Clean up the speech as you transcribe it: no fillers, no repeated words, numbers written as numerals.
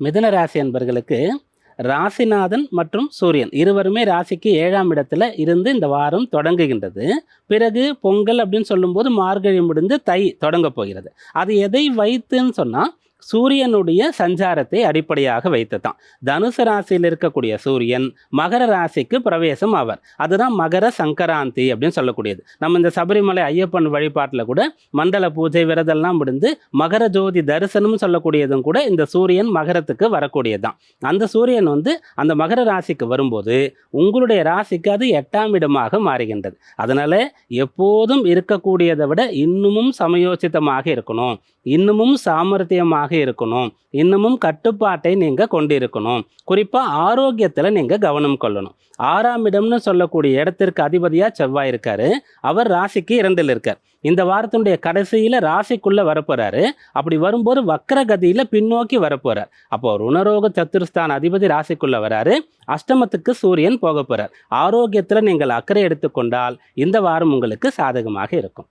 மிதுன ராசி அன்பர்களுக்கு ராசிநாதன் மற்றும் சூரியன் இருவருமே ராசிக்கு 7ஆம் இடத்துல இருந்து இந்த வாரம் தொடங்குகின்றது. பிறகு பொங்கல் அப்படின்னு சொல்லும்போது மார்கழி முடிந்து தை தொடங்க போகிறது. அது எதை வைத்துன்னு சொன்னால் சூரியனுடைய சஞ்சாரத்தை அடிப்படையாக வைத்து தான். தனுசு ராசியில் இருக்கக்கூடிய சூரியன் மகர ராசிக்கு பிரவேசம் ஆவார். அதுதான் மகர சங்கராந்தி அப்படின்னு சொல்லக்கூடியது. நம்ம இந்த சபரிமலை ஐயப்பன் வழிபாட்டில் கூட மண்டல பூஜை விரதெல்லாம் முடிந்து மகர ஜோதி தரிசனம் சொல்லக்கூடியதும் கூட இந்த சூரியன் மகரத்துக்கு வரக்கூடியதுதான். அந்த சூரியன் அந்த மகர ராசிக்கு வரும்போது உங்களுடைய ராசிக்கு அது 8ஆம் இடமாக மாறுகின்றது. அதனால எப்போதும் இருக்கக்கூடியதை விட இன்னமும் சமயோசிதமாக இருக்கணும், இன்னமும் சாமர்த்தியமாக இருக்கணும், இன்னமும் கட்டுப்பாட்டை நீங்கள் கொண்டிருக்கணும். குறிப்பாக ஆரோக்கியத்தில் நீங்கள் கவனம் கொள்ளணும். 6ஆம் இடம்னு சொல்லக்கூடிய இடத்திற்கு அதிபதியாக செவ்வாய் இருக்காரு. அவர் ராசிக்கு 2ல் இருக்கார். இந்த வாரத்தினுடைய கடைசியில் ராசிக்குள்ளே வரப்போகிறாரு. அப்படி வரும்போது வக்கரகதியில் பின்னோக்கி வரப்போகிறார். அப்போ ருணரோக சத்துருஸ்தான அதிபதி ராசிக்குள்ளே வராரு. அஷ்டமத்துக்கு சூரியன் போக போகிறார். ஆரோக்கியத்தில் நீங்கள் அக்கறை எடுத்துக்கொண்டால் இந்த வாரம் உங்களுக்கு சாதகமாக இருக்கும்.